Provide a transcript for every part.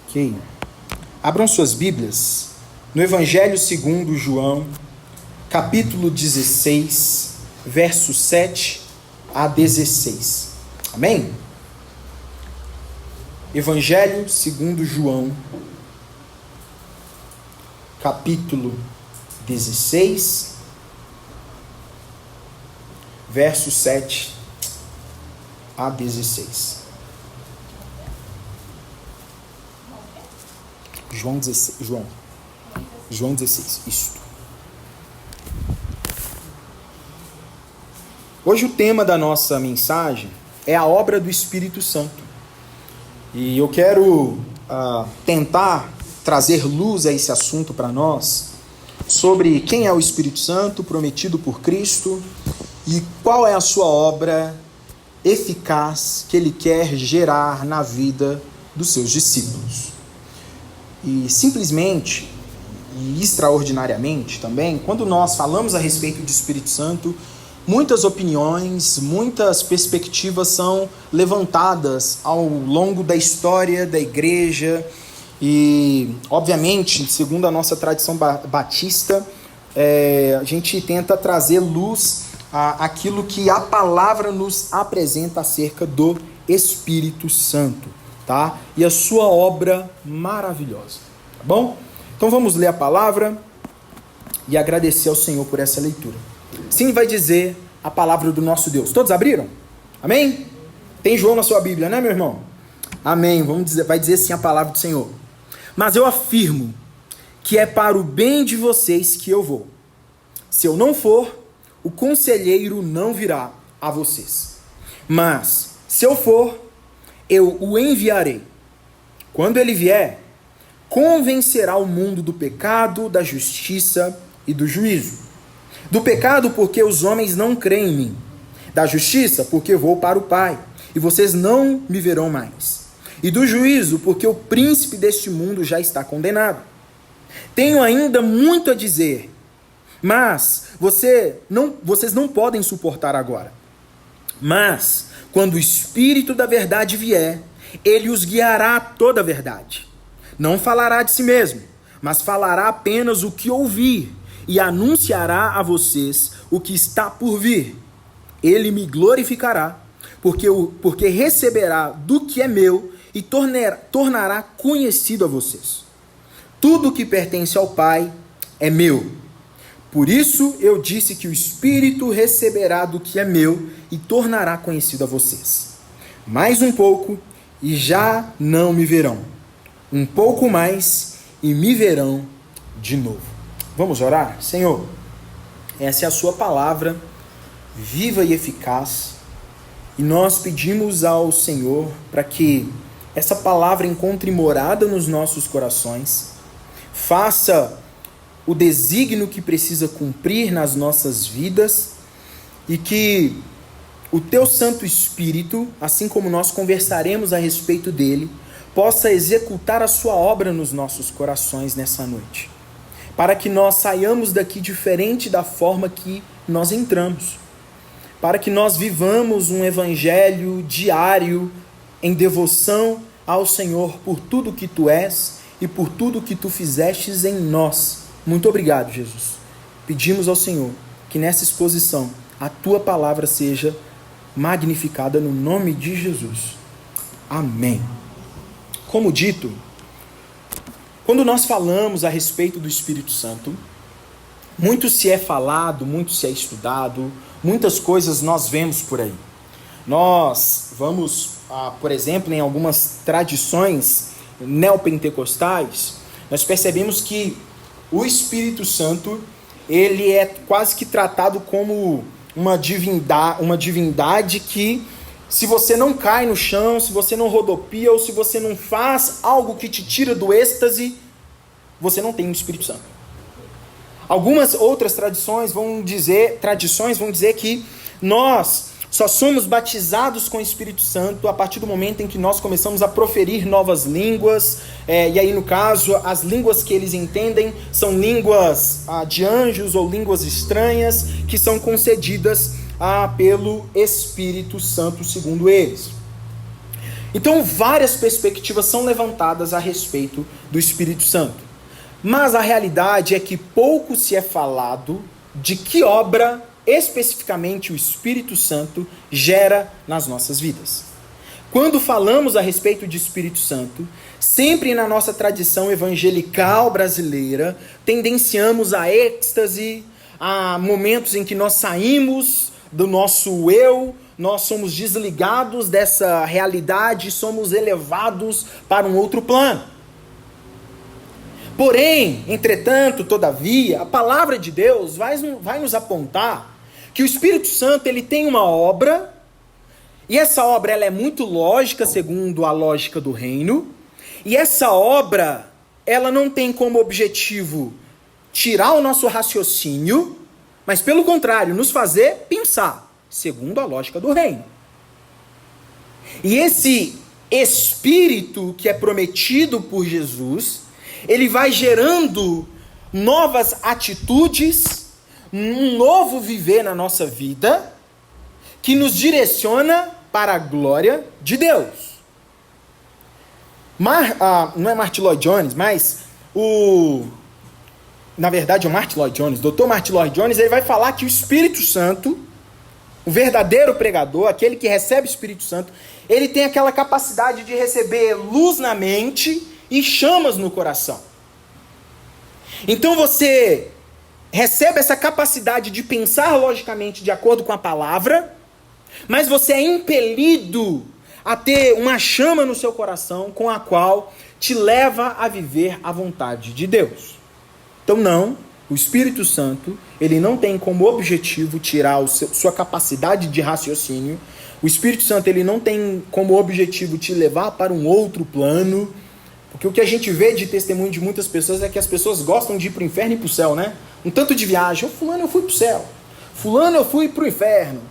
Ok. Abram suas Bíblias no Evangelho segundo João, capítulo 16, versos 7 a 16. Amém? Evangelho segundo João, capítulo 16, versos 7 a 16. João 16, isto. Hoje o tema da nossa mensagem é a obra do Espírito Santo. E eu quero tentar trazer luz a esse assunto para nós, sobre quem é o Espírito Santo prometido por Cristo e qual é a sua obra eficaz que ele quer gerar na vida dos seus discípulos. E simplesmente e extraordinariamente também, quando nós falamos a respeito do Espírito Santo, muitas opiniões, muitas perspectivas são levantadas ao longo da história da igreja e, obviamente, segundo a nossa tradição batista, a gente tenta trazer luz àquilo que a palavra nos apresenta acerca do Espírito Santo, tá? E a sua obra maravilhosa, tá bom? Então vamos ler a palavra e agradecer ao Senhor por essa leitura. Sim, vai dizer a palavra do nosso Deus. Todos abriram? Amém? Tem João na sua Bíblia, né, meu irmão? Amém. Vai dizer assim a palavra do Senhor. Mas eu afirmo que é para o bem de vocês que eu vou. Se eu não for, o conselheiro não virá a vocês. Mas, se eu for, eu o enviarei. Quando ele vier, convencerá o mundo do pecado, da justiça e do juízo. Do pecado, porque os homens não creem em mim. Da justiça, porque vou para o Pai, e vocês não me verão mais. E do juízo, porque o príncipe deste mundo já está condenado. Tenho ainda muito a dizer, mas vocês não podem suportar agora. Mas, quando o Espírito da verdade vier, ele os guiará a toda a verdade. Não falará de si mesmo, mas falará apenas o que ouvir, e anunciará a vocês o que está por vir. Ele me glorificará, porque receberá do que é meu e tornará conhecido a vocês. Tudo que pertence ao Pai é meu. Por isso eu disse que o Espírito receberá do que é meu e tornará conhecido a vocês. Mais um pouco e já não me verão. Um pouco mais e me verão de novo. Vamos orar? Senhor, essa é a sua palavra, viva e eficaz, e nós pedimos ao Senhor para que essa palavra encontre morada nos nossos corações, faça o desígnio que precisa cumprir nas nossas vidas, e que o Teu Santo Espírito, assim como nós conversaremos a respeito dele, possa executar a sua obra nos nossos corações nessa noite, para que nós saiamos daqui diferente da forma que nós entramos, para que nós vivamos um evangelho diário em devoção ao Senhor por tudo que Tu és e por tudo que Tu fizestes em nós. Muito obrigado, Jesus. Pedimos ao Senhor que nessa exposição a Tua palavra seja magnificada no nome de Jesus. Amém. Como dito, quando nós falamos a respeito do Espírito Santo, muito se é falado, muito se é estudado, muitas coisas nós vemos por aí. Nós vamos, por exemplo, em algumas tradições neopentecostais, nós percebemos que o Espírito Santo, ele é quase que tratado como uma divindade que, se você não cai no chão, se você não rodopia, ou se você não faz algo que te tira do êxtase, você não tem o Espírito Santo. Algumas outras tradições vão dizer que nós só somos batizados com o Espírito Santo a partir do momento em que nós começamos a proferir novas línguas, e aí no caso, as línguas que eles entendem são línguas de anjos ou línguas estranhas que são concedidas pelo Espírito Santo, segundo eles. Então, várias perspectivas são levantadas a respeito do Espírito Santo. Mas a realidade é que pouco se é falado de que obra especificamente o Espírito Santo gera nas nossas vidas. Quando falamos a respeito de Espírito Santo, sempre na nossa tradição evangelical brasileira, tendenciamos a êxtase, a momentos em que nós saímos do nosso eu, nós somos desligados dessa realidade, somos elevados para um outro plano. Porém, entretanto, todavia, a palavra de Deus vai nos apontar que o Espírito Santo ele tem uma obra, e essa obra ela é muito lógica, segundo a lógica do reino, e essa obra ela não tem como objetivo tirar o nosso raciocínio, mas pelo contrário, nos fazer pensar, segundo a lógica do reino. E esse Espírito que é prometido por Jesus, ele vai gerando novas atitudes, um novo viver na nossa vida, que nos direciona para a glória de Deus. Não é Martyn Lloyd-Jones, mas na verdade é o Martyn Lloyd-Jones, Dr. Martyn Lloyd-Jones, ele vai falar que o Espírito Santo, o verdadeiro pregador, aquele que recebe o Espírito Santo, ele tem aquela capacidade de receber luz na mente e chamas no coração. Então você recebe essa capacidade de pensar logicamente de acordo com a palavra, mas você é impelido a ter uma chama no seu coração com a qual te leva a viver a vontade de Deus. Então não, o Espírito Santo, ele não tem como objetivo tirar sua capacidade de raciocínio. O Espírito Santo, ele não tem como objetivo te levar para um outro plano, porque o que a gente vê de testemunho de muitas pessoas é que as pessoas gostam de ir para o inferno e para o céu, né? Um tanto de viagem, fulano eu fui para o céu, fulano eu fui para o inferno.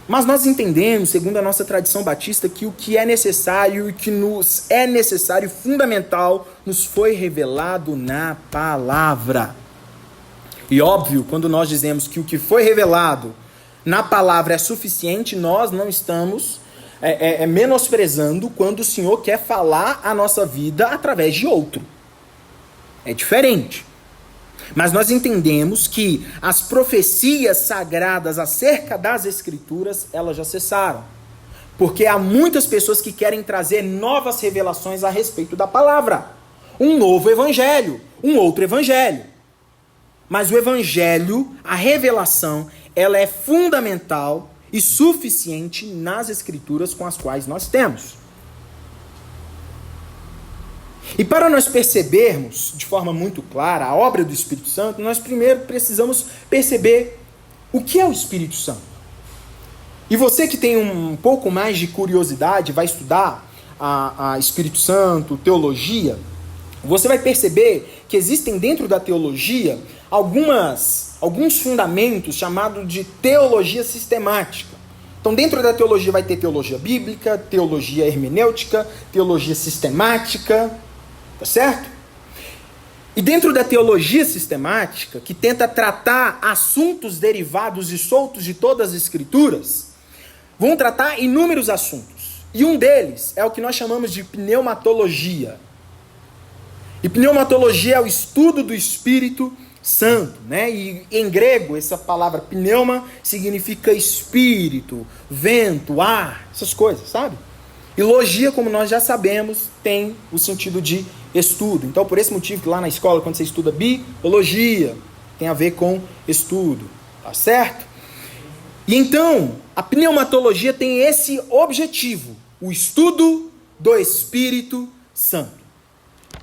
Mas nós entendemos, segundo a nossa tradição batista, que o que é necessário e que nos é necessário, fundamental, nos foi revelado na palavra. E óbvio, quando nós dizemos que o que foi revelado na palavra é suficiente, nós não estamos menosprezando quando o Senhor quer falar a nossa vida através de outro. É diferente. Mas nós entendemos que as profecias sagradas acerca das Escrituras, elas já cessaram. Porque há muitas pessoas que querem trazer novas revelações a respeito da palavra. Um novo evangelho, um outro evangelho. Mas o evangelho, a revelação, ela é fundamental e suficiente nas Escrituras com as quais nós temos. E para nós percebermos de forma muito clara a obra do Espírito Santo, nós primeiro precisamos perceber o que é o Espírito Santo. E você que tem um pouco mais de curiosidade, vai estudar a Espírito Santo, teologia, você vai perceber que existem dentro da teologia alguns fundamentos chamados de teologia sistemática. Então, dentro da teologia vai ter teologia bíblica, teologia hermenêutica, teologia sistemática, tá certo? E dentro da teologia sistemática, que tenta tratar assuntos derivados e soltos de todas as Escrituras, vão tratar inúmeros assuntos. E um deles é o que nós chamamos de pneumatologia. E pneumatologia é o estudo do Espírito Santo, né? E em grego, essa palavra pneuma significa espírito, vento, ar, essas coisas, sabe? E logia, como nós já sabemos, tem o sentido de estudo. Então, por esse motivo que lá na escola, quando você estuda biologia, tem a ver com estudo, tá certo? E então, a pneumatologia tem esse objetivo, o estudo do Espírito Santo.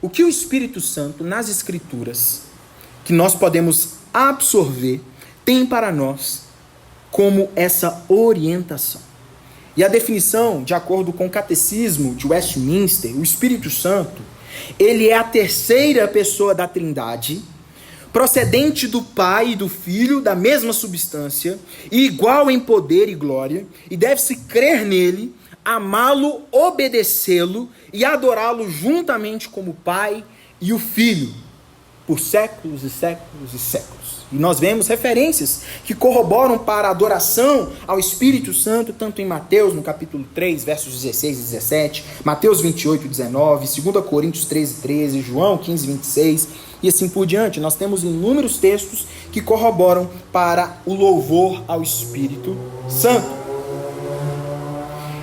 O que o Espírito Santo, nas Escrituras, que nós podemos absorver, tem para nós como essa orientação. E a definição, de acordo com o Catecismo de Westminster, o Espírito Santo, ele é a terceira pessoa da Trindade, procedente do Pai e do Filho, da mesma substância, e igual em poder e glória, e deve-se crer nele, amá-lo, obedecê-lo e adorá-lo juntamente como o Pai e o Filho. por séculos e séculos e séculos. E nós vemos referências que corroboram para a adoração ao Espírito Santo, tanto em Mateus, no capítulo 3, versos 16 e 17, Mateus 28, 19, 2 Coríntios 13, 13, João 15, 26, e assim por diante. Nós temos inúmeros textos que corroboram para o louvor ao Espírito Santo.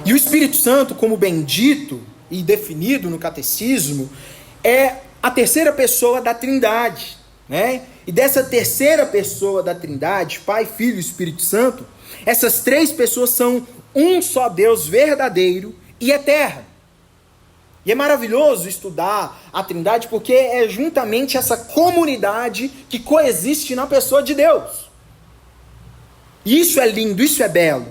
E o Espírito Santo, como bendito e definido no catecismo, é a terceira pessoa da Trindade, né? E dessa terceira pessoa da Trindade, Pai, Filho e Espírito Santo, essas três pessoas são um só Deus verdadeiro e eterno. E é maravilhoso estudar a Trindade porque é juntamente essa comunidade que coexiste na pessoa de Deus. Isso é lindo, isso é belo.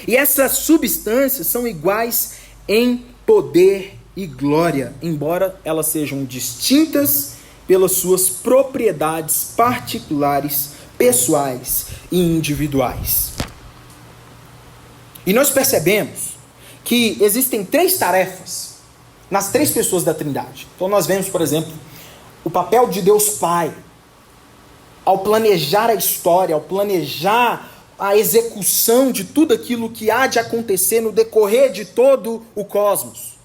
E essas substâncias são iguais em poder e glória, embora elas sejam distintas pelas suas propriedades particulares, pessoais e individuais. E nós percebemos que existem três tarefas nas três pessoas da Trindade. Então nós vemos, por exemplo, o papel de Deus Pai ao planejar a história, ao planejar a execução de tudo aquilo que há de acontecer no decorrer de todo o cosmos.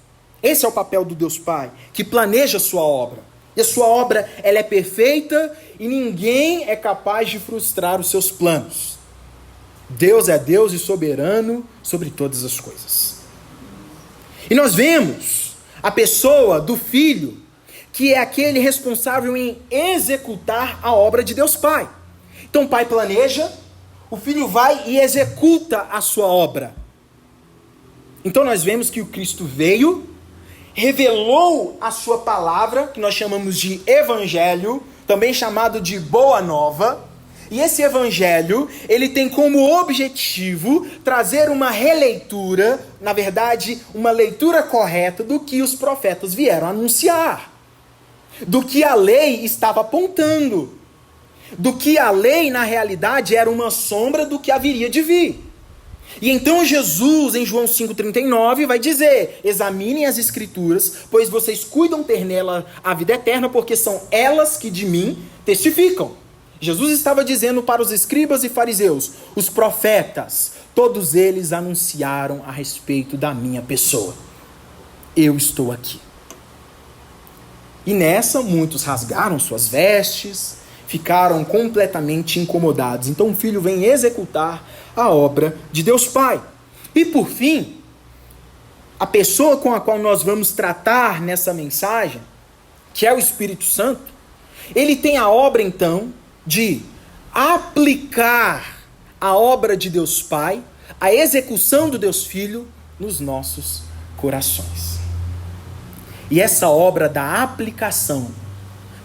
Esse é o papel do Deus Pai, que planeja a sua obra. E a sua obra, ela é perfeita e ninguém é capaz de frustrar os seus planos. Deus é Deus e soberano sobre todas as coisas. E nós vemos a pessoa do Filho, que é aquele responsável em executar a obra de Deus Pai. Então o Pai planeja, o Filho vai e executa a sua obra. Então nós vemos que o Cristo veio, revelou a sua palavra, que nós chamamos de Evangelho, também chamado de Boa Nova, e esse Evangelho, ele tem como objetivo trazer uma releitura, na verdade, uma leitura correta do que os profetas vieram anunciar, do que a lei estava apontando, do que a lei, na realidade, era uma sombra do que haveria de vir. E então Jesus, em João 5,39, vai dizer: examinem as Escrituras, pois vocês cuidam ter nela a vida eterna, porque são elas que de mim testificam. Jesus estava dizendo para os escribas e fariseus: os profetas, todos eles anunciaram a respeito da minha pessoa. Eu estou aqui. E nessa, muitos rasgaram suas vestes, ficaram completamente incomodados. Então o Filho vem executar a obra de Deus Pai. E por fim, a pessoa com a qual nós vamos tratar nessa mensagem, que é o Espírito Santo, ele tem a obra então de aplicar a obra de Deus Pai, a execução do Deus Filho nos nossos corações. E essa obra da aplicação,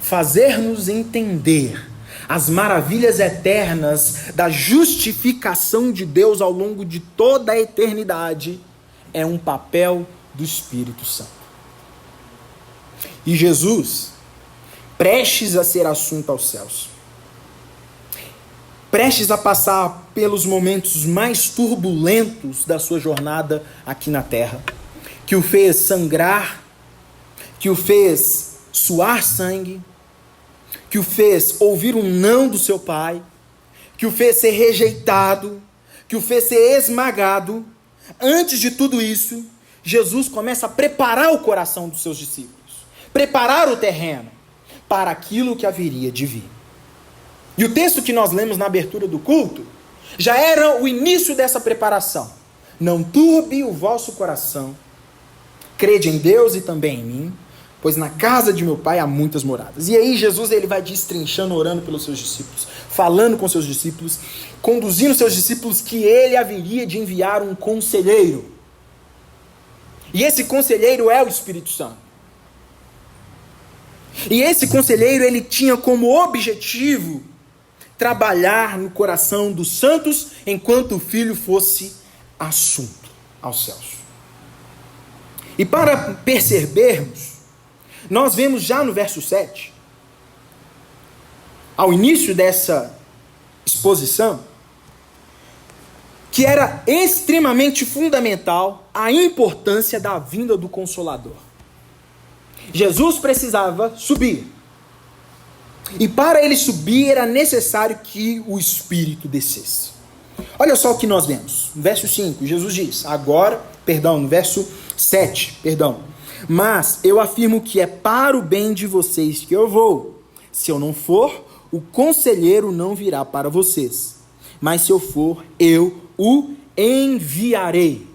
fazer-nos entender as maravilhas eternas da justificação de Deus ao longo de toda a eternidade, é um papel do Espírito Santo. E Jesus, prestes a ser assunto aos céus, prestes a passar pelos momentos mais turbulentos da sua jornada aqui na terra, que o fez sangrar, que o fez suar sangue, que o fez ouvir um não do seu pai, que o fez ser rejeitado, que o fez ser esmagado. Antes de tudo isso, Jesus começa a preparar o coração dos seus discípulos, preparar o terreno para aquilo que haveria de vir. E o texto que nós lemos na abertura do culto já era o início dessa preparação. Não turbe o vosso coração, crede em Deus e também em mim, pois na casa de meu pai há muitas moradas. E aí Jesus ele vai destrinchando, orando pelos seus discípulos, falando com seus discípulos, conduzindo seus discípulos que ele haveria de enviar um conselheiro. E esse conselheiro é o Espírito Santo. E esse conselheiro ele tinha como objetivo trabalhar no coração dos santos enquanto o Filho fosse assunto aos céus. E para percebermos, nós vemos já no verso 7, ao início dessa exposição, que era extremamente fundamental a importância da vinda do Consolador. Jesus precisava subir. E para ele subir era necessário que o Espírito descesse. Olha só o que nós vemos. No verso 5, Jesus diz, no verso 7, mas eu afirmo que é para o bem de vocês que eu vou. Se eu não for, o conselheiro não virá para vocês. Mas se eu for, eu o enviarei.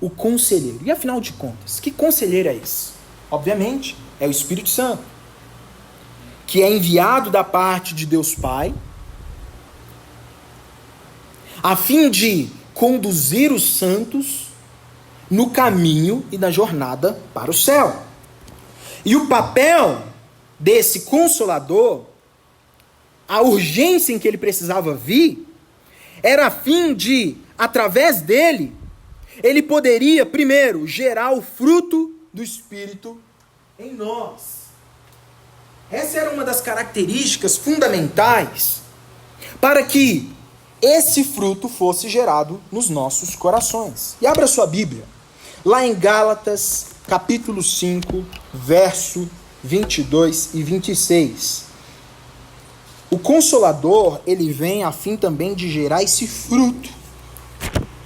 O conselheiro. E afinal de contas, que conselheiro é esse? Obviamente, é o Espírito Santo, que é enviado da parte de Deus Pai, a fim de conduzir os santos no caminho e na jornada para o céu. E o papel desse Consolador, a urgência em que ele precisava vir, era a fim de, através dele, ele poderia, primeiro, gerar o fruto do Espírito em nós. Essa era uma das características fundamentais para que esse fruto fosse gerado nos nossos corações. E abra sua Bíblia, lá em Gálatas, capítulo 5, verso 22 e 26. O Consolador, ele vem a fim também de gerar esse fruto.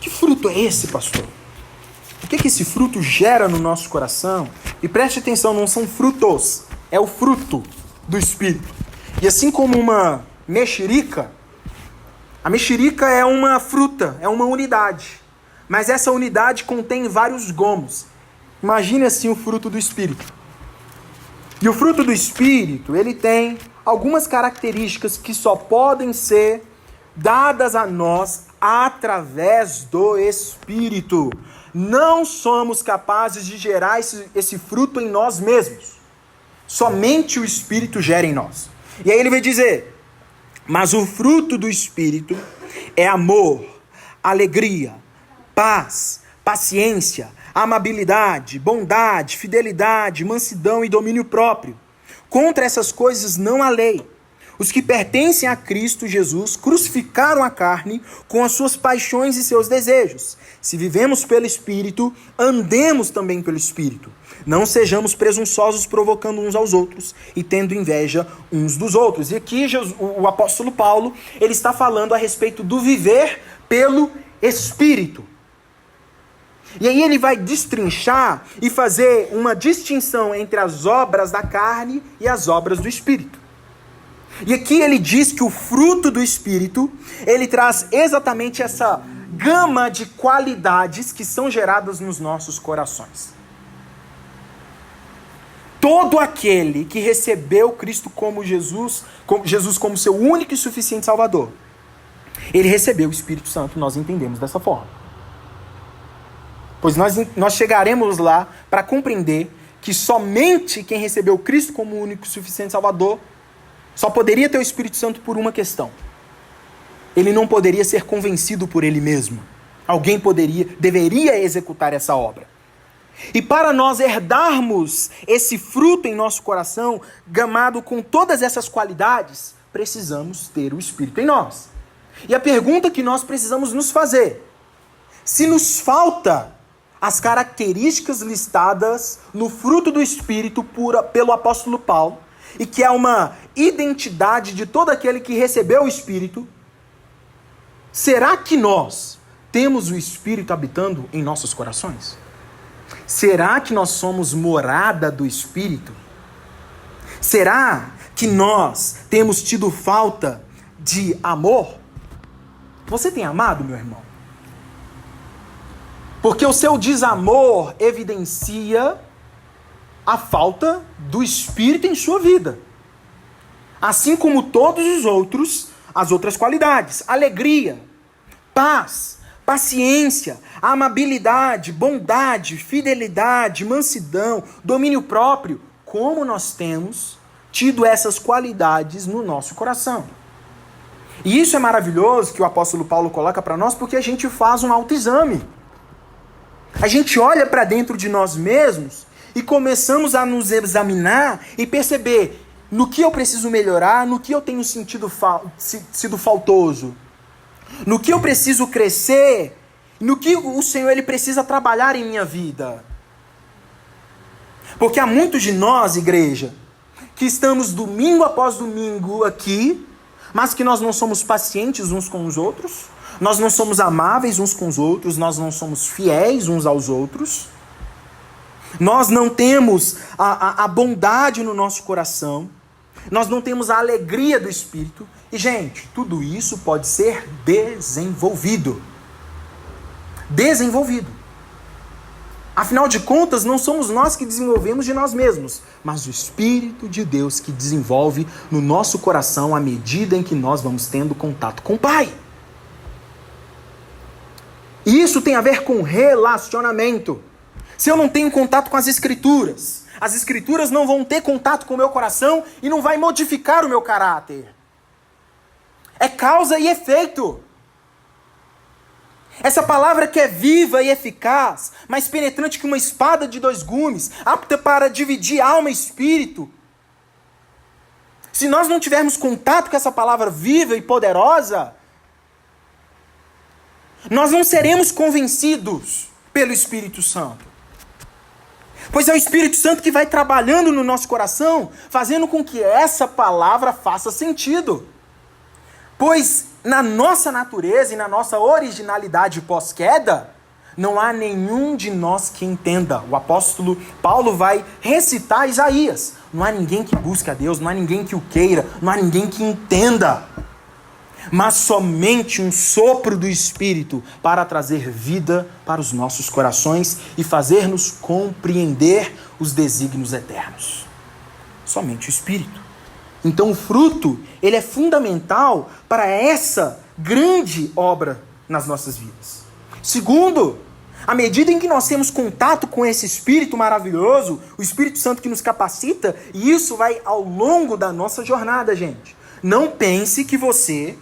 Que fruto é esse, pastor? O que esse fruto gera no nosso coração? E preste atenção, não são frutos, é o fruto do Espírito. E assim como uma mexerica, a mexerica é uma fruta, é uma unidade. Mas essa unidade contém vários gomos. Imagine assim o fruto do Espírito. E o fruto do Espírito, ele tem algumas características que só podem ser dadas a nós através do Espírito. Não somos capazes de gerar esse fruto em nós mesmos. Somente o Espírito gera em nós. E aí ele vai dizer, mas o fruto do Espírito é amor, alegria, paz, paciência, amabilidade, bondade, fidelidade, mansidão e domínio próprio. Contra essas coisas não há lei. Os que pertencem a Cristo Jesus crucificaram a carne com as suas paixões e seus desejos. Se vivemos pelo Espírito, andemos também pelo Espírito. Não sejamos presunçosos, provocando uns aos outros e tendo inveja uns dos outros. E aqui o apóstolo Paulo, ele está falando a respeito do viver pelo Espírito. E aí ele vai destrinchar e fazer uma distinção entre as obras da carne e as obras do Espírito. E aqui ele diz que o fruto do Espírito, ele traz exatamente essa gama de qualidades que são geradas nos nossos corações. Todo aquele que recebeu Cristo como Jesus como seu único e suficiente Salvador, ele recebeu o Espírito Santo, nós entendemos dessa forma. Pois nós chegaremos lá para compreender que somente quem recebeu Cristo como único e suficiente Salvador só poderia ter o Espírito Santo por uma questão. Ele não poderia ser convencido por ele mesmo. Alguém deveria executar essa obra. E para nós herdarmos esse fruto em nosso coração, gamado com todas essas qualidades, precisamos ter o Espírito em nós. E a pergunta que nós precisamos nos fazer, se nos falta as características listadas no fruto do Espírito pelo apóstolo Paulo, e que é uma identidade de todo aquele que recebeu o Espírito, será que nós temos o Espírito habitando em nossos corações? Será que nós somos morada do Espírito? Será que nós temos tido falta de amor? Você tem amado, meu irmão? Porque o seu desamor evidencia a falta do Espírito em sua vida. Assim como todos as outras qualidades. Alegria, paz, paciência, amabilidade, bondade, fidelidade, mansidão, domínio próprio. Como nós temos tido essas qualidades no nosso coração. E isso é maravilhoso que o apóstolo Paulo coloca para nós, porque a gente faz um autoexame. A gente olha para dentro de nós mesmos e começamos a nos examinar e perceber no que eu preciso melhorar, no que eu tenho sido faltoso, no que eu preciso crescer, no que o Senhor ele precisa trabalhar em minha vida. Porque há muitos de nós, igreja, que estamos domingo após domingo aqui, mas que nós não somos pacientes uns com os outros, nós não somos amáveis uns com os outros, nós não somos fiéis uns aos outros, nós não temos a bondade no nosso coração, nós não temos a alegria do Espírito. E, gente, tudo isso pode ser desenvolvido. Desenvolvido. Afinal de contas, não somos nós que desenvolvemos de nós mesmos, mas o Espírito de Deus que desenvolve no nosso coração à medida em que nós vamos tendo contato com o Pai. E isso tem a ver com relacionamento. Se eu não tenho contato com as Escrituras não vão ter contato com o meu coração e não vai modificar o meu caráter. É causa e efeito. Essa palavra que é viva e eficaz, mais penetrante que uma espada de 2 gumes, apta para dividir alma e espírito. Se nós não tivermos contato com essa palavra viva e poderosa, nós não seremos convencidos pelo Espírito Santo. Pois é o Espírito Santo que vai trabalhando no nosso coração, fazendo com que essa palavra faça sentido. Pois na nossa natureza e na nossa originalidade pós-queda, não há nenhum de nós que entenda. O apóstolo Paulo vai recitar Isaías. Não há ninguém que busque a Deus, não há ninguém que o queira, não há ninguém que entenda. Mas somente um sopro do Espírito para trazer vida para os nossos corações e fazer-nos compreender os desígnios eternos. Somente o Espírito. Então o fruto, ele é fundamental para essa grande obra nas nossas vidas. Segundo, à medida em que nós temos contato com esse Espírito maravilhoso, o Espírito Santo que nos capacita, e isso vai ao longo da nossa jornada, gente. Não pense que você,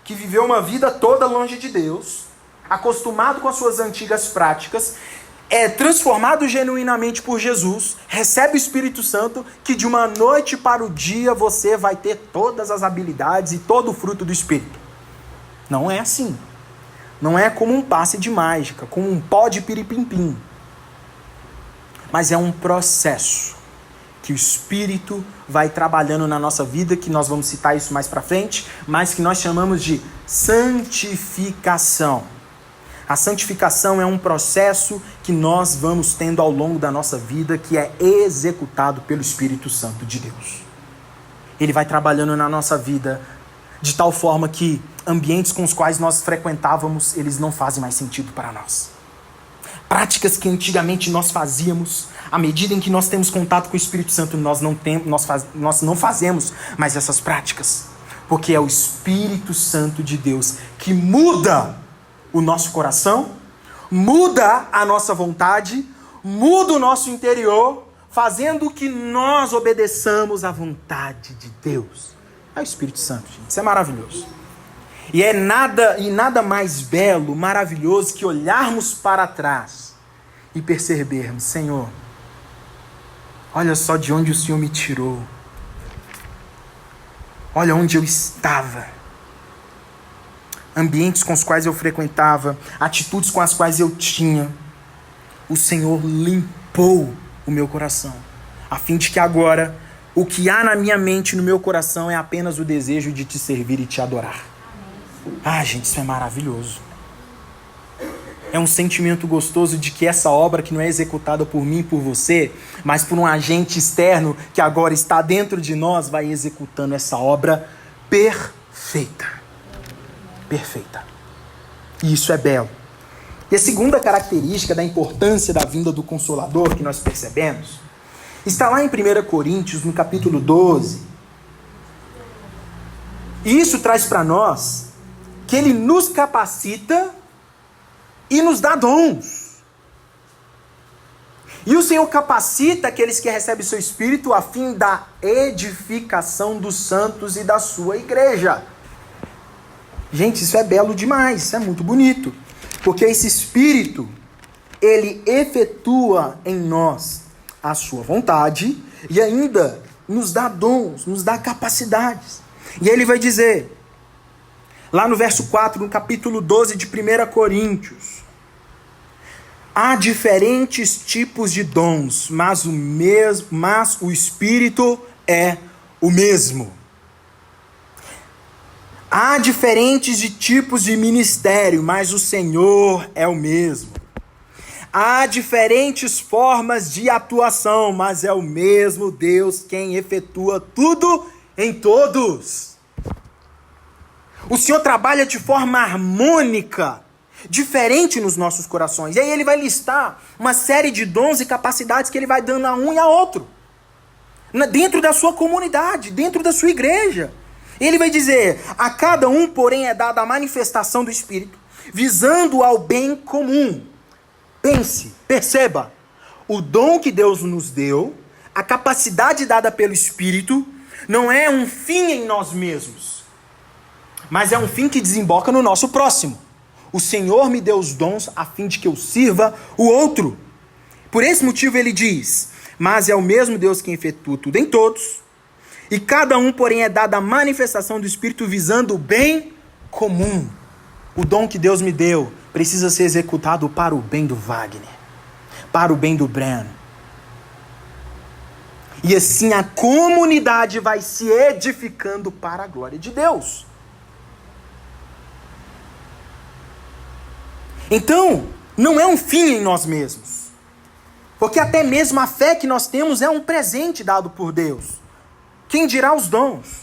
que viveu uma vida toda longe de Deus, acostumado com as suas antigas práticas, é transformado genuinamente por Jesus, recebe o Espírito Santo, que de uma noite para o dia você vai ter todas as habilidades e todo o fruto do Espírito. Não é assim. Não é como um passe de mágica, como um pó de piripimpim. Mas é um processo que o Espírito vai trabalhando na nossa vida, que nós vamos citar isso mais para frente, mas que nós chamamos de santificação. A santificação é um processo que nós vamos tendo ao longo da nossa vida, que é executado pelo Espírito Santo de Deus. Ele vai trabalhando na nossa vida de tal forma que ambientes com os quais nós frequentávamos, eles não fazem mais sentido para nós. Práticas que antigamente nós fazíamos, à medida em que nós temos contato com o Espírito Santo, nós não fazemos mais essas práticas. Porque é o Espírito Santo de Deus que muda o nosso coração, muda a nossa vontade, muda o nosso interior, fazendo que nós obedeçamos à vontade de Deus. É o Espírito Santo, gente. Isso é maravilhoso. E nada mais belo, maravilhoso que olharmos para trás e percebermos, Senhor, olha só de onde o Senhor me tirou. Olha onde eu estava. Ambientes com os quais eu frequentava, atitudes com as quais eu tinha. O Senhor limpou o meu coração, a fim de que agora o que há na minha mente e no meu coração é apenas o desejo de te servir e te adorar. Ah, gente, isso é maravilhoso. É um sentimento gostoso de que essa obra que não é executada por mim e por você, mas por um agente externo que agora está dentro de nós, vai executando essa obra perfeita. Perfeita. E isso é belo. E a segunda característica da importância da vinda do Consolador que nós percebemos está lá em 1 Coríntios, no capítulo 12. E isso traz para nós que ele nos capacita e nos dá dons. E o Senhor capacita aqueles que recebem o seu Espírito a fim da edificação dos santos e da sua igreja. Gente, isso é belo demais, isso é muito bonito. Porque esse Espírito, ele efetua em nós a sua vontade e ainda nos dá dons, nos dá capacidades. E aí ele vai dizer, lá no verso 4, no capítulo 12 de 1 Coríntios, há diferentes tipos de dons, mas o Espírito é o mesmo. Há diferentes tipos de ministério, mas o Senhor é o mesmo. Há diferentes formas de atuação, mas é o mesmo Deus quem efetua tudo em todos. O Senhor trabalha de forma harmônica, diferente nos nossos corações. E aí ele vai listar uma série de dons e capacidades que ele vai dando a um e a outro. Dentro da sua comunidade, dentro da sua igreja. Ele vai dizer, a cada um, porém, é dada a manifestação do Espírito, visando ao bem comum. Pense, perceba, o dom que Deus nos deu, a capacidade dada pelo Espírito, não é um fim em nós mesmos, mas é um fim que desemboca no nosso próximo. O Senhor me deu os dons a fim de que eu sirva o outro. Por esse motivo ele diz, mas é o mesmo Deus quem efetua tudo em todos, e cada um, porém, é dada a manifestação do Espírito visando o bem comum. O dom que Deus me deu precisa ser executado para o bem do Wagner, para o bem do Breno. E assim a comunidade vai se edificando para a glória de Deus. Então, não é um fim em nós mesmos. Porque até mesmo a fé que nós temos é um presente dado por Deus. Quem dirá os dons?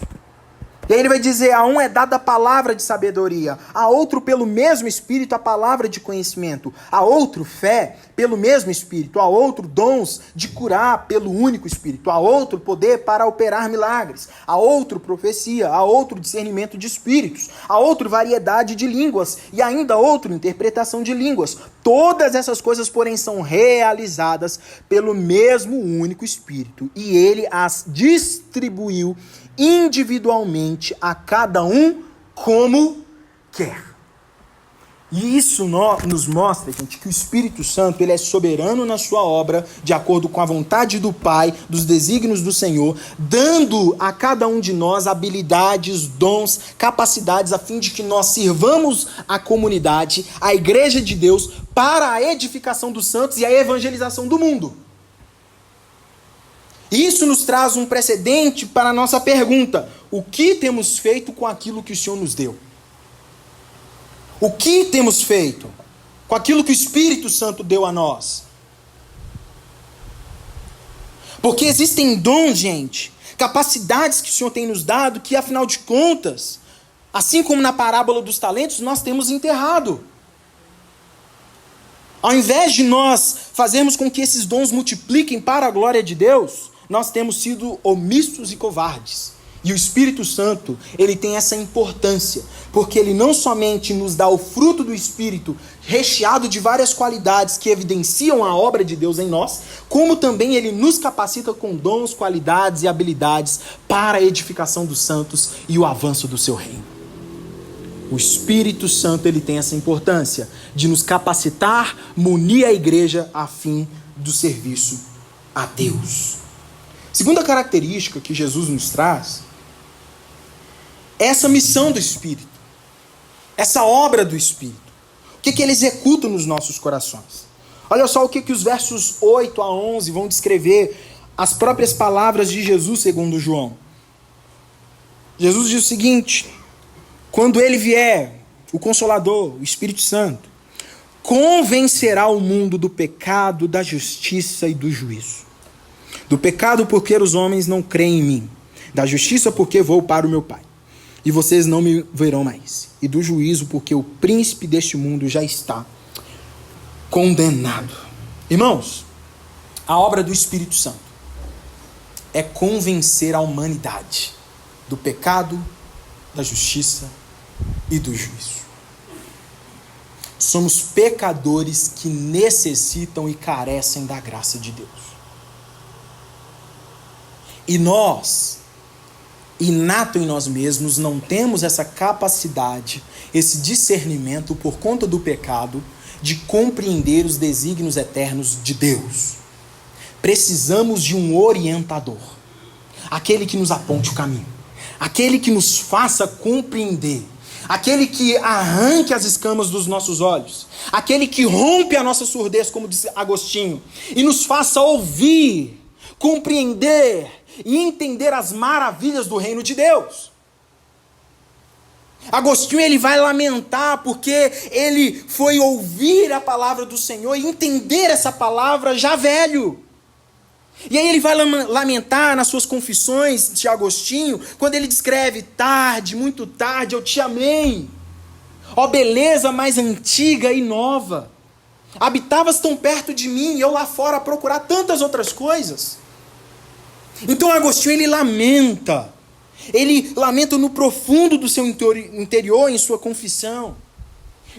E aí ele vai dizer, a um é dada a palavra de sabedoria, a outro pelo mesmo Espírito a palavra de conhecimento, a outro fé pelo mesmo Espírito, a outro dons de curar pelo único Espírito, a outro poder para operar milagres, a outro profecia, a outro discernimento de espíritos, a outro variedade de línguas e ainda a outro interpretação de línguas. Todas essas coisas, porém, são realizadas pelo mesmo único Espírito e ele as distribuiu individualmente a cada um como quer. E isso nos mostra, gente, que o Espírito Santo ele é soberano na sua obra, de acordo com a vontade do Pai, dos desígnios do Senhor, dando a cada um de nós habilidades, dons, capacidades, a fim de que nós sirvamos a comunidade, a igreja de Deus, para a edificação dos santos e a evangelização do mundo. Isso nos traz um precedente para a nossa pergunta: o que temos feito com aquilo que o Senhor nos deu? O que temos feito com aquilo que o Espírito Santo deu a nós? Porque existem dons, gente, capacidades que o Senhor tem nos dado, que afinal de contas, assim como na parábola dos talentos, nós temos enterrado. Ao invés de nós fazermos com que esses dons multipliquem para a glória de Deus, nós temos sido omissos e covardes. E o Espírito Santo, ele tem essa importância, porque ele não somente nos dá o fruto do Espírito, recheado de várias qualidades que evidenciam a obra de Deus em nós, como também ele nos capacita com dons, qualidades e habilidades para a edificação dos santos e o avanço do seu reino. O Espírito Santo, ele tem essa importância de nos capacitar, munir a igreja a fim do serviço a Deus. Segunda característica que Jesus nos traz, essa missão do Espírito, essa obra do Espírito, o que ele executa nos nossos corações. Olha só o que os versos 8 a 11 vão descrever as próprias palavras de Jesus segundo João. Jesus diz o seguinte: quando ele vier, o Consolador, o Espírito Santo, convencerá o mundo do pecado, da justiça e do juízo. Do pecado, porque os homens não creem em mim. Da justiça, porque vou para o meu Pai, e vocês não me verão mais. E do juízo, porque o príncipe deste mundo já está condenado. Irmãos, a obra do Espírito Santo é convencer a humanidade do pecado, da justiça e do juízo. Somos pecadores que necessitam e carecem da graça de Deus. E nós, inato em nós mesmos, não temos essa capacidade, esse discernimento por conta do pecado, de compreender os desígnios eternos de Deus. Precisamos de um orientador, aquele que nos aponte o caminho, aquele que nos faça compreender, aquele que arranque as escamas dos nossos olhos, aquele que rompe a nossa surdez, como diz Agostinho, e nos faça ouvir, compreender e entender as maravilhas do reino de Deus. Agostinho ele vai lamentar porque ele foi ouvir a palavra do Senhor e entender essa palavra já velho. E aí ele vai lamentar nas suas confissões de Agostinho, quando ele descreve: tarde, muito tarde, eu te amei. Ó beleza mais antiga e nova. Habitavas tão perto de mim e eu lá fora a procurar tantas outras coisas. Então Agostinho ele lamenta. Ele lamenta no profundo do seu interior, em sua confissão,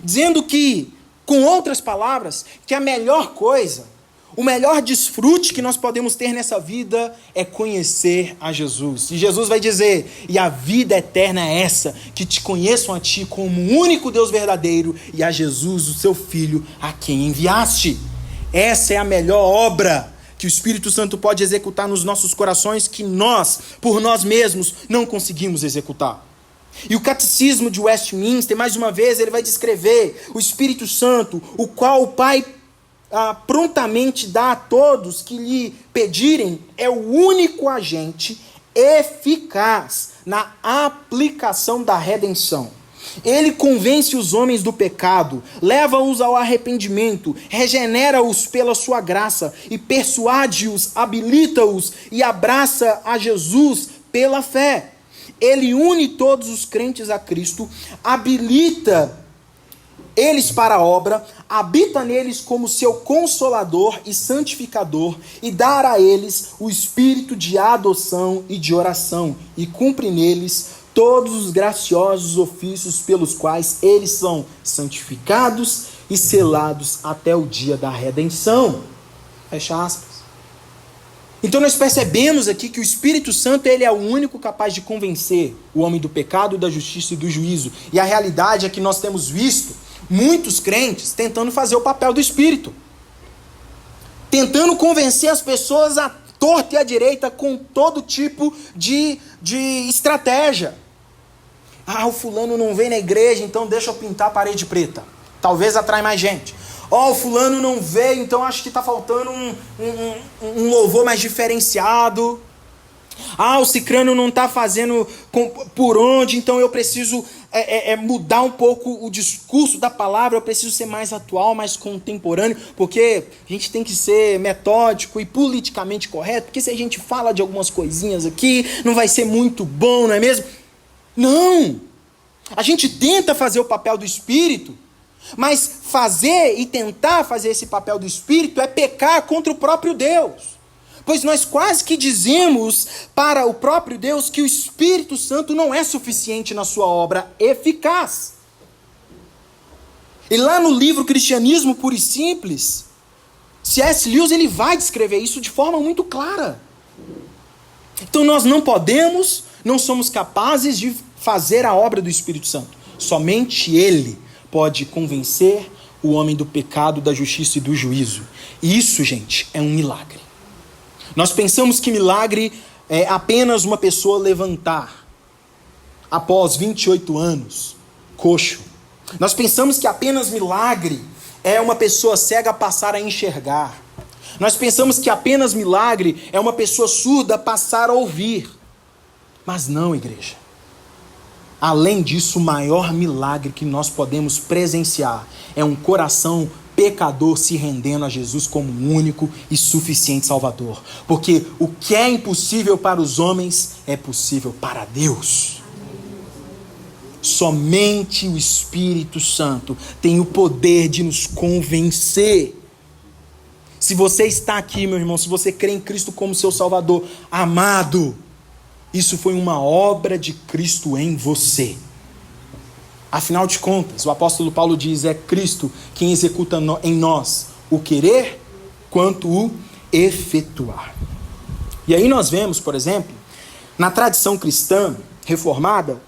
dizendo que, com outras palavras, que a melhor coisa, o melhor desfrute que nós podemos ter nessa vida é conhecer a Jesus. E Jesus vai dizer: e a vida eterna é essa, que te conheçam a ti como o único Deus verdadeiro e a Jesus, o seu Filho, a quem enviaste. Essa é a melhor obra que o Espírito Santo pode executar nos nossos corações, que nós, por nós mesmos, não conseguimos executar. E o Catecismo de Westminster, mais uma vez, ele vai descrever o Espírito Santo, o qual o Pai prontamente dá a todos que lhe pedirem, é o único agente eficaz na aplicação da redenção. Ele convence os homens do pecado, leva-os ao arrependimento, regenera-os pela sua graça e persuade-os, habilita-os e abraça a Jesus pela fé. Ele une todos os crentes a Cristo, habilita eles para a obra, habita neles como seu consolador e santificador e dá a eles o espírito de adoção e de oração e cumpre neles todos os graciosos ofícios pelos quais eles são santificados e selados até o dia da redenção. Fecha aspas. Então nós percebemos aqui que o Espírito Santo ele é o único capaz de convencer o homem do pecado, da justiça e do juízo. E a realidade é que nós temos visto muitos crentes tentando fazer o papel do Espírito. Tentando convencer as pessoas à torta e à direita com todo tipo de estratégia. O fulano não vem na igreja, então deixa eu pintar a parede preta. Talvez atrai mais gente. O fulano não veio, então acho que está faltando um louvor mais diferenciado. O cicrano não está fazendo por onde, então eu preciso mudar um pouco o discurso da palavra, eu preciso ser mais atual, mais contemporâneo, porque a gente tem que ser metódico e politicamente correto, porque se a gente fala de algumas coisinhas aqui, não vai ser muito bom, não é mesmo? Não! A gente tenta fazer o papel do Espírito, mas fazer e tentar fazer esse papel do Espírito é pecar contra o próprio Deus. Pois nós quase que dizemos para o próprio Deus que o Espírito Santo não é suficiente na sua obra eficaz. E lá no livro Cristianismo Puro e Simples, C.S. Lewis ele vai descrever isso de forma muito clara. Então nós não somos capazes de fazer a obra do Espírito Santo. Somente Ele pode convencer o homem do pecado, da justiça e do juízo. E isso, gente, é um milagre. Nós pensamos que milagre é apenas uma pessoa levantar após 28 anos, coxo. Nós pensamos que apenas milagre é uma pessoa cega passar a enxergar. Nós pensamos que apenas milagre é uma pessoa surda passar a ouvir. Mas não, igreja. Além disso, o maior milagre que nós podemos presenciar é um coração pecador se rendendo a Jesus como único e suficiente Salvador. Porque o que é impossível para os homens é possível para Deus. Somente o Espírito Santo tem o poder de nos convencer. Se você está aqui, meu irmão, se você crê em Cristo como seu Salvador, amado, isso foi uma obra de Cristo em você. Afinal de contas, o apóstolo Paulo diz, é Cristo quem executa em nós o querer quanto o efetuar. E aí nós vemos, por exemplo, na tradição cristã reformada,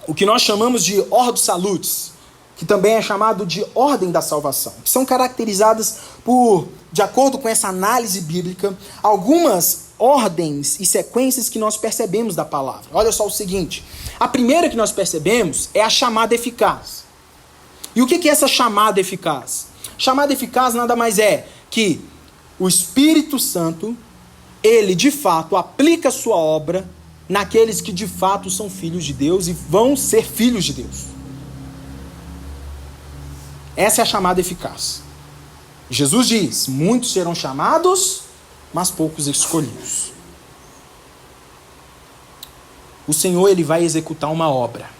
o que nós chamamos de Ordo Salutis, que também é chamado de Ordem da Salvação, que são caracterizadas por, de acordo com essa análise bíblica, algumas ordens e sequências que nós percebemos da palavra. Olha só o seguinte, a primeira que nós percebemos é a chamada eficaz. E o que é essa chamada eficaz? Chamada eficaz nada mais é que o Espírito Santo ele de fato aplica a sua obra naqueles que de fato são filhos de Deus e vão ser filhos de Deus. Essa é a chamada eficaz. Jesus diz: muitos serão chamados, mas poucos escolhidos. O Senhor, ele vai executar uma obra.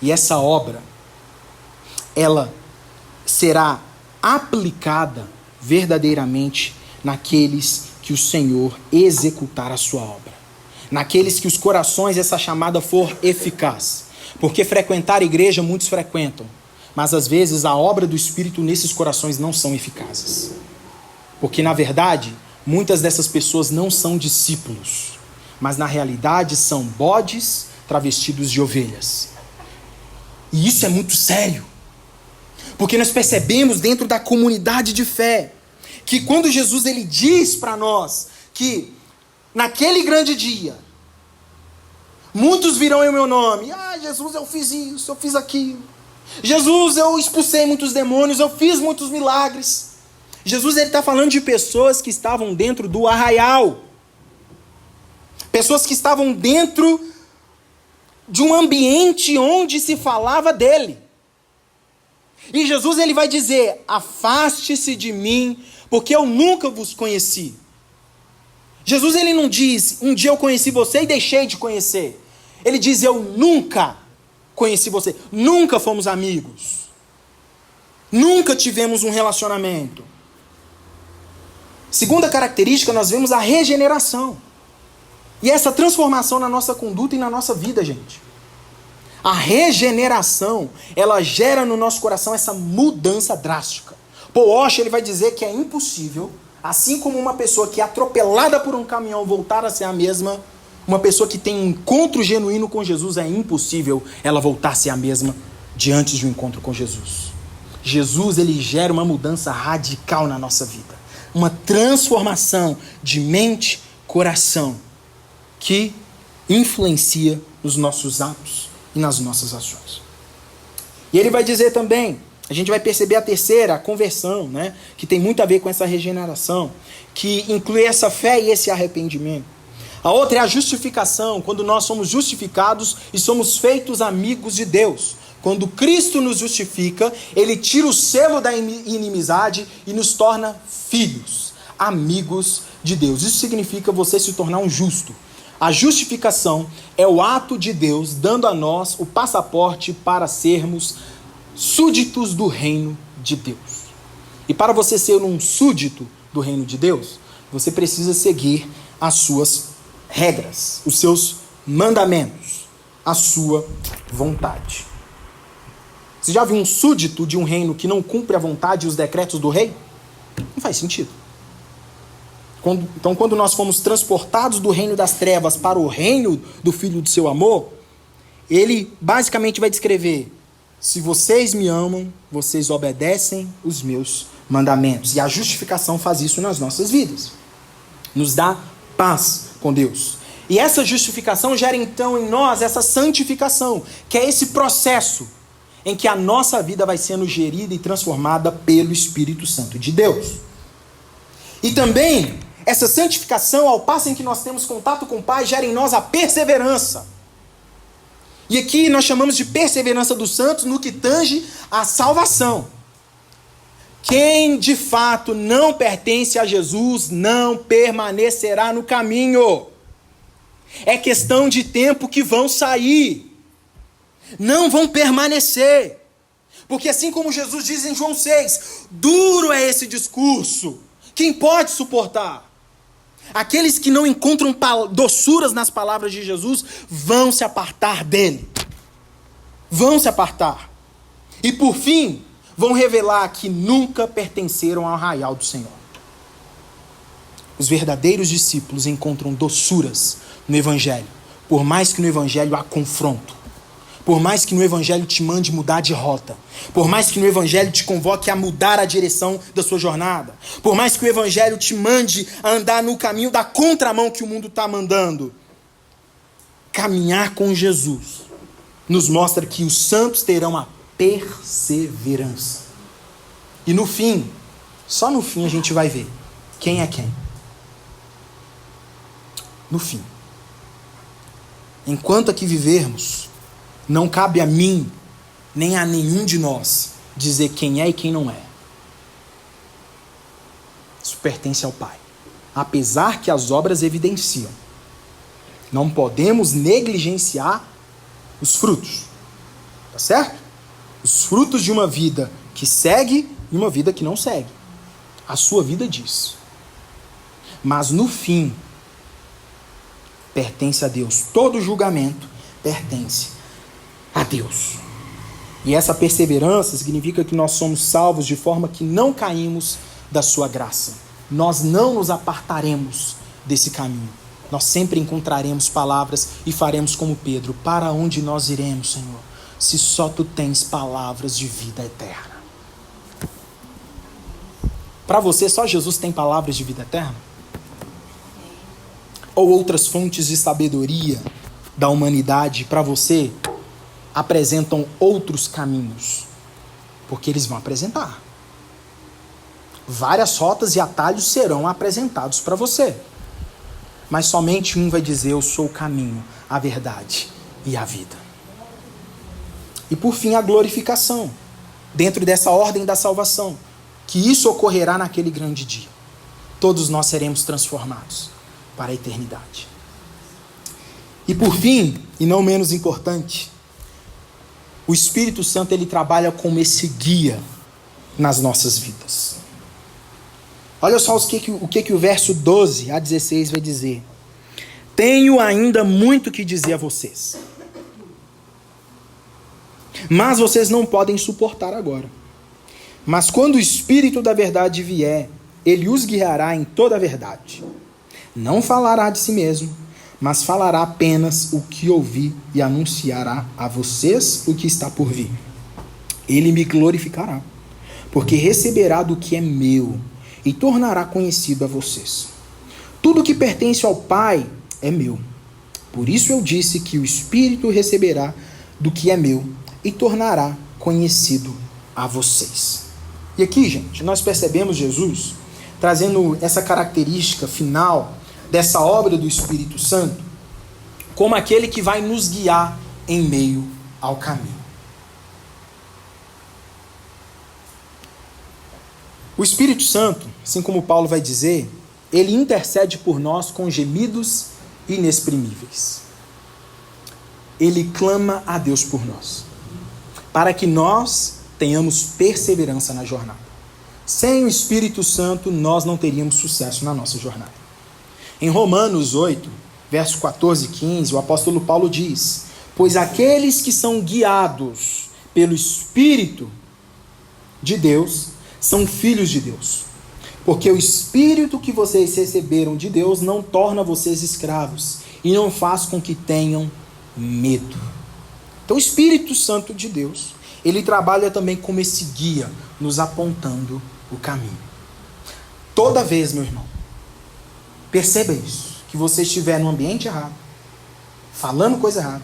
E essa obra, ela será aplicada verdadeiramente naqueles que o Senhor executar a sua obra. Naqueles que os corações, essa chamada for eficaz. Porque frequentar a igreja muitos frequentam, mas às vezes a obra do Espírito nesses corações não são eficazes. Porque na verdade, muitas dessas pessoas não são discípulos, mas na realidade são bodes travestidos de ovelhas. E isso é muito sério. Porque nós percebemos dentro da comunidade de fé que quando Jesus ele diz para nós que naquele grande dia muitos virão em meu nome. Jesus, eu fiz isso, eu fiz aquilo. Jesus, eu expulsei muitos demônios, eu fiz muitos milagres. Jesus ele está falando de pessoas que estavam dentro do arraial. Pessoas que estavam dentro de um ambiente onde se falava dele. E Jesus ele vai dizer: afaste-se de mim, porque eu nunca vos conheci. Jesus ele não diz: um dia eu conheci você e deixei de conhecer. Ele diz: eu nunca conheci você. Nunca fomos amigos. Nunca tivemos um relacionamento. Segunda característica, nós vemos a regeneração. E essa transformação na nossa conduta e na nossa vida, gente. A regeneração, ela gera no nosso coração essa mudança drástica. Paul Washer, ele vai dizer que é impossível, assim como uma pessoa que é atropelada por um caminhão voltar a ser a mesma, uma pessoa que tem um encontro genuíno com Jesus, é impossível ela voltar a ser a mesma diante de um encontro com Jesus. Jesus, ele gera uma mudança radical na nossa vida. Uma transformação de mente, coração, que influencia nos nossos atos e nas nossas ações. E ele vai dizer também, a gente vai perceber a terceira, a conversão, né? Que tem muito a ver com essa regeneração, que inclui essa fé e esse arrependimento. A outra é a justificação, quando nós somos justificados e somos feitos amigos de Deus. Quando Cristo nos justifica, ele tira o selo da inimizade e nos torna filhos, amigos de Deus. Isso significa você se tornar um justo. A justificação é o ato de Deus dando a nós o passaporte para sermos súditos do reino de Deus. E para você ser um súdito do reino de Deus, você precisa seguir as suas regras, os seus mandamentos, a sua vontade. Você já viu um súdito de um reino que não cumpre a vontade e os decretos do rei? Não faz sentido. Então, quando nós fomos transportados do reino das trevas para o reino do Filho do seu amor, ele basicamente vai descrever: se vocês me amam, vocês obedecem os meus mandamentos. E a justificação faz isso nas nossas vidas. Nos dá paz com Deus. E essa justificação gera então em nós essa santificação, que é esse processo em que a nossa vida vai sendo gerida e transformada pelo Espírito Santo de Deus. E também essa santificação, ao passo em que nós temos contato com o Pai, gera em nós a perseverança. E aqui nós chamamos de perseverança dos santos no que tange à salvação. Quem de fato não pertence a Jesus não permanecerá no caminho. É questão de tempo que vão sair. Não vão permanecer. Porque assim como Jesus diz em João 6, duro é esse discurso. Quem pode suportar? Aqueles que não encontram doçuras nas palavras de Jesus vão se apartar dele. Vão se apartar. E por fim, vão revelar que nunca pertenceram ao arraial do Senhor. Os verdadeiros discípulos encontram doçuras no Evangelho, por mais que no Evangelho há confronto. Por mais que no Evangelho te mande mudar de rota. Por mais que no Evangelho te convoque a mudar a direção da sua jornada. Por mais que o Evangelho te mande a andar no caminho da contramão que o mundo está mandando. Caminhar com Jesus nos mostra que os santos terão a perseverança. E no fim, só no fim a gente vai ver quem é quem. no fim. Enquanto aqui vivermos, não cabe a mim, nem a nenhum de nós, dizer quem é e quem não é. Isso pertence ao Pai. Apesar que as obras evidenciam. Não podemos negligenciar os frutos. Tá certo? Os frutos de uma vida que segue e uma vida que não segue. A sua vida diz. Mas no fim, pertence a Deus. Todo julgamento pertence a Deus. E essa perseverança significa que nós somos salvos de forma que não caímos da sua graça. Nós não nos apartaremos desse caminho. Nós sempre encontraremos palavras e faremos como Pedro. Para onde nós iremos, Senhor, se só Tu tens palavras de vida eterna? Para você, só Jesus tem palavras de vida eterna? Ou outras fontes de sabedoria da humanidade, para você, apresentam outros caminhos? Porque eles vão apresentar. Várias rotas e atalhos serão apresentados para você. Mas somente um vai dizer: eu sou o caminho, a verdade e a vida. E por fim, a glorificação, dentro dessa ordem da salvação, que isso ocorrerá naquele grande dia. Todos nós seremos transformados para a eternidade. E por fim, e não menos importante, o Espírito Santo, ele trabalha como esse guia nas nossas vidas. Olha só o que o verso 12 a 16 vai dizer. Tenho ainda muito que dizer a vocês, mas vocês não podem suportar agora. Mas quando o Espírito da verdade vier, ele os guiará em toda a verdade. Não falará de si mesmo, mas falará apenas o que ouvir e anunciará a vocês o que está por vir. Ele me glorificará, porque receberá do que é meu e tornará conhecido a vocês. Tudo que pertence ao Pai é meu. Por isso eu disse que o Espírito receberá do que é meu e tornará conhecido a vocês. E aqui, gente, nós percebemos Jesus trazendo essa característica final dessa obra do Espírito Santo como aquele que vai nos guiar em meio ao caminho. O Espírito Santo, assim como Paulo vai dizer, ele intercede por nós com gemidos inexprimíveis. Ele clama a Deus por nós, para que nós tenhamos perseverança na jornada. Sem o Espírito Santo, nós não teríamos sucesso na nossa jornada. Em Romanos 8, versos 14 e 15, o apóstolo Paulo diz: pois aqueles que são guiados pelo Espírito de Deus são filhos de Deus. Porque o Espírito que vocês receberam de Deus não torna vocês escravos e não faz com que tenham medo. Então o Espírito Santo de Deus, ele trabalha também como esse guia, nos apontando o caminho. Toda vez, meu irmão, perceba isso, que você estiver no ambiente errado, falando coisa errada,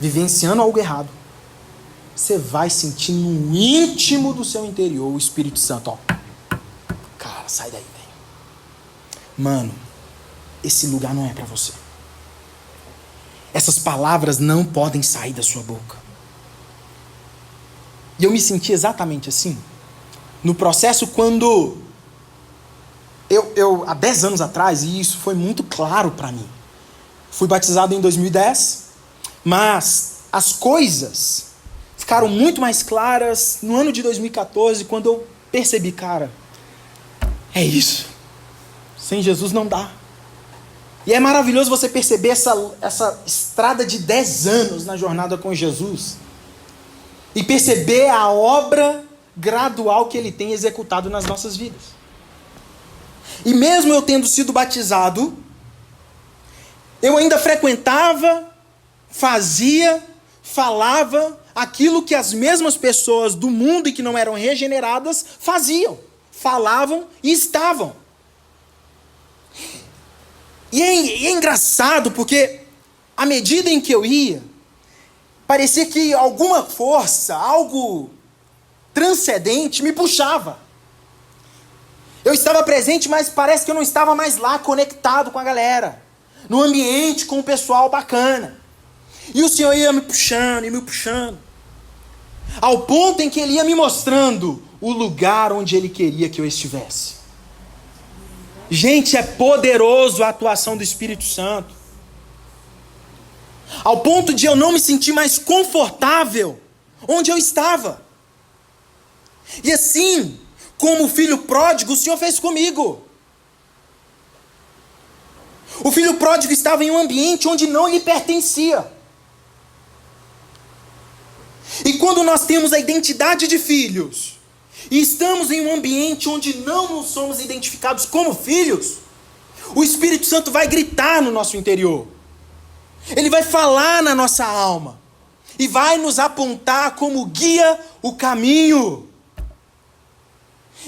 vivenciando algo errado, você vai sentir no íntimo do seu interior o Espírito Santo, ó. Cara, sai daí, velho. Mano, esse lugar não é para você. Essas palavras não podem sair da sua boca. E eu me senti exatamente assim no processo quando eu há 10 anos atrás, e isso foi muito claro para mim. Fui batizado em 2010, mas as coisas ficaram muito mais claras no ano de 2014, quando eu percebi, cara, é isso. Sem Jesus não dá. E é maravilhoso você perceber essa estrada de 10 anos na jornada com Jesus e perceber a obra gradual que ele tem executado nas nossas vidas. E mesmo eu tendo sido batizado, eu ainda frequentava, fazia, falava aquilo que as mesmas pessoas do mundo e que não eram regeneradas faziam, falavam e estavam. E é engraçado porque à medida em que eu ia, parecia que alguma força, algo transcendente me puxava. Eu estava presente, mas parece que eu não estava mais lá, conectado com a galera, no ambiente, com o pessoal bacana. E o Senhor ia me puxando e me puxando, ao ponto em que Ele ia me mostrando o lugar onde Ele queria que eu estivesse. Gente, é poderoso a atuação do Espírito Santo, ao ponto de eu não me sentir mais confortável onde eu estava. E assim, como o filho pródigo, o Senhor fez comigo. O filho pródigo estava em um ambiente onde não lhe pertencia. E quando nós temos a identidade de filhos, e estamos em um ambiente onde não nos somos identificados como filhos, o Espírito Santo vai gritar no nosso interior. Ele vai falar na nossa alma. E vai nos apontar como guia o caminho.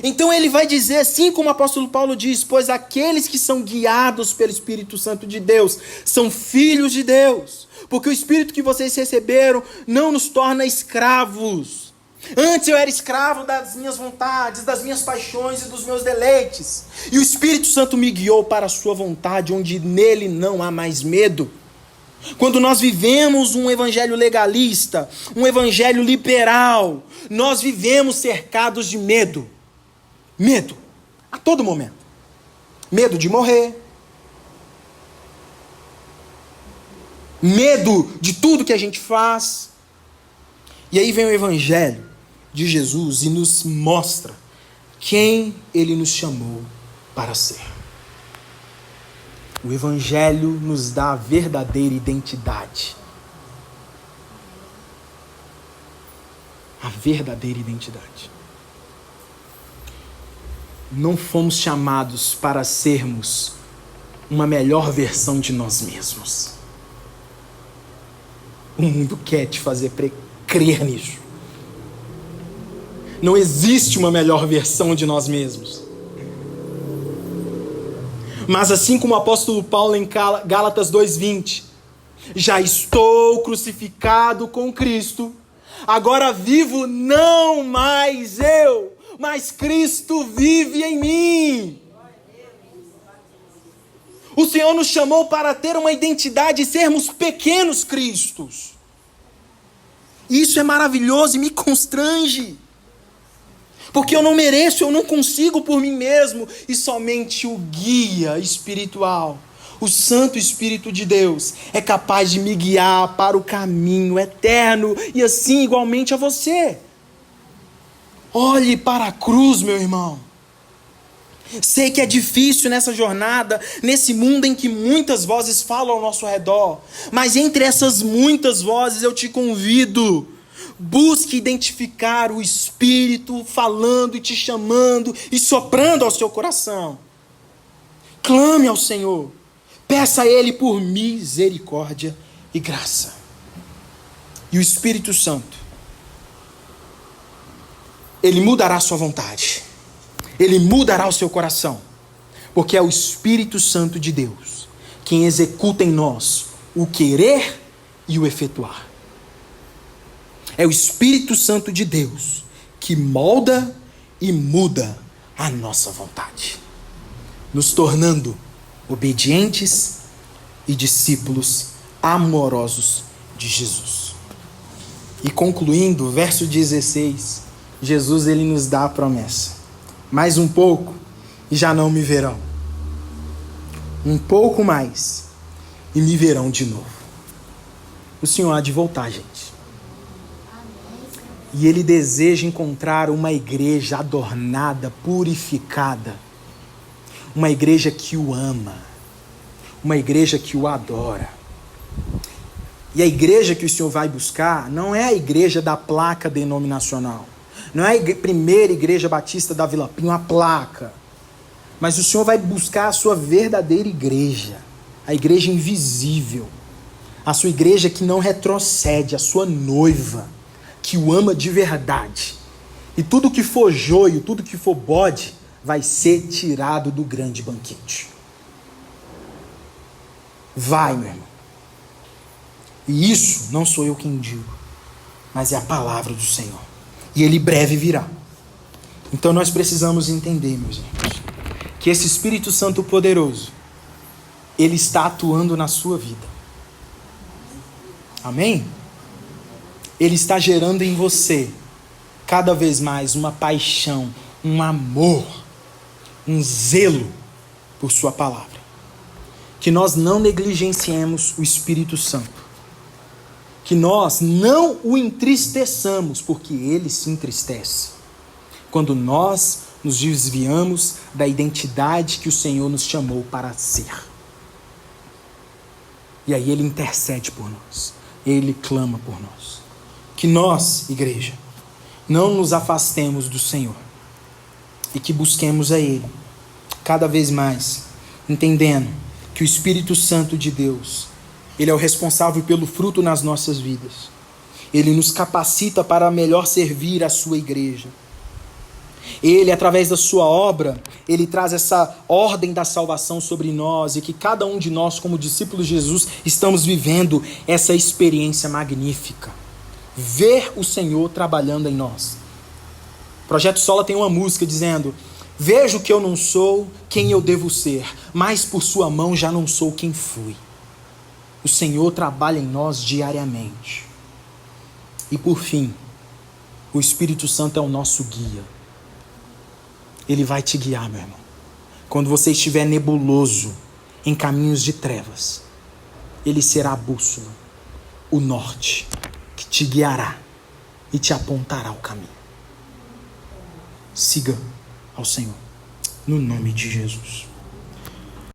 Então ele vai dizer, assim como o apóstolo Paulo diz: pois aqueles que são guiados pelo Espírito Santo de Deus são filhos de Deus. Porque o Espírito que vocês receberam não nos torna escravos. Antes eu era escravo das minhas vontades, das minhas paixões e dos meus deleites. E o Espírito Santo me guiou para a sua vontade, onde nele não há mais medo. Quando nós vivemos um evangelho legalista, um evangelho liberal, nós vivemos cercados de medo. Medo, a todo momento. Medo de morrer. Medo de tudo que a gente faz. E aí vem o evangelho de Jesus e nos mostra quem Ele nos chamou para ser. O evangelho nos dá a verdadeira identidade. A verdadeira identidade. Não fomos chamados para sermos uma melhor versão de nós mesmos. O mundo quer te fazer crer nisso. Não existe uma melhor versão de nós mesmos. Mas assim como o apóstolo Paulo em Gálatas 2:20, já estou crucificado com Cristo, agora vivo não mais eu, mas Cristo vive em mim. O Senhor nos chamou para ter uma identidade e sermos pequenos cristos. Isso é maravilhoso e me constrange. Porque eu não mereço, eu não consigo por mim mesmo. E somente o guia espiritual, o Santo Espírito de Deus, é capaz de me guiar para o caminho eterno. E assim igualmente a você. Olhe para a cruz, meu irmão. Sei que é difícil nessa jornada, nesse mundo em que muitas vozes falam ao nosso redor. Mas entre essas muitas vozes eu te convido. Busque identificar o Espírito falando e te chamando e soprando ao seu coração. Clame ao Senhor. Peça a Ele por misericórdia e graça. E o Espírito Santo, Ele mudará a sua vontade. Ele mudará o seu coração. Porque é o Espírito Santo de Deus quem executa em nós o querer e o efetuar. É o Espírito Santo de Deus que molda e muda a nossa vontade, nos tornando obedientes e discípulos amorosos de Jesus. E concluindo, verso 16, Jesus ele nos dá a promessa: mais um pouco e já não me verão. Um pouco mais e me verão de novo. O Senhor há de voltar, gente. E Ele deseja encontrar uma igreja adornada, purificada. Uma igreja que o ama. Uma igreja que o adora. E a igreja que o Senhor vai buscar não é a igreja da placa denominacional. Não é a primeira igreja batista da Vila Pinho, a placa. Mas o Senhor vai buscar a sua verdadeira igreja. A igreja invisível. A sua igreja que não retrocede, a sua noiva, que o ama de verdade. E tudo que for joio, tudo que for bode, vai ser tirado do grande banquete. Vai, meu irmão. E isso não sou eu quem digo, mas é a palavra do Senhor. E Ele breve virá. Então nós precisamos entender, meus irmãos, que esse Espírito Santo poderoso, ele está atuando na sua vida. Amém? Ele está gerando em você cada vez mais uma paixão, um amor, um zelo por sua palavra. Que nós não negligenciemos o Espírito Santo. Que nós não o entristeçamos, porque ele se entristece quando nós nos desviamos da identidade que o Senhor nos chamou para ser. E aí ele intercede por nós, ele clama por nós. Que nós, igreja, não nos afastemos do Senhor e que busquemos a Ele cada vez mais, entendendo que o Espírito Santo de Deus, Ele é o responsável pelo fruto nas nossas vidas. Ele nos capacita para melhor servir a sua igreja. Ele, através da sua obra, ele traz essa ordem da salvação sobre nós e que cada um de nós, como discípulos de Jesus, estamos vivendo essa experiência magnífica. Ver o Senhor trabalhando em nós. O Projeto Sola tem uma música dizendo: vejo que eu não sou quem eu devo ser, mas por sua mão já não sou quem fui. O Senhor trabalha em nós diariamente. E por fim, o Espírito Santo é o nosso guia. Ele vai te guiar, meu irmão. Quando você estiver nebuloso, em caminhos de trevas, ele será a bússola, o norte, que te guiará e te apontará o caminho. Siga ao Senhor, no nome de Jesus.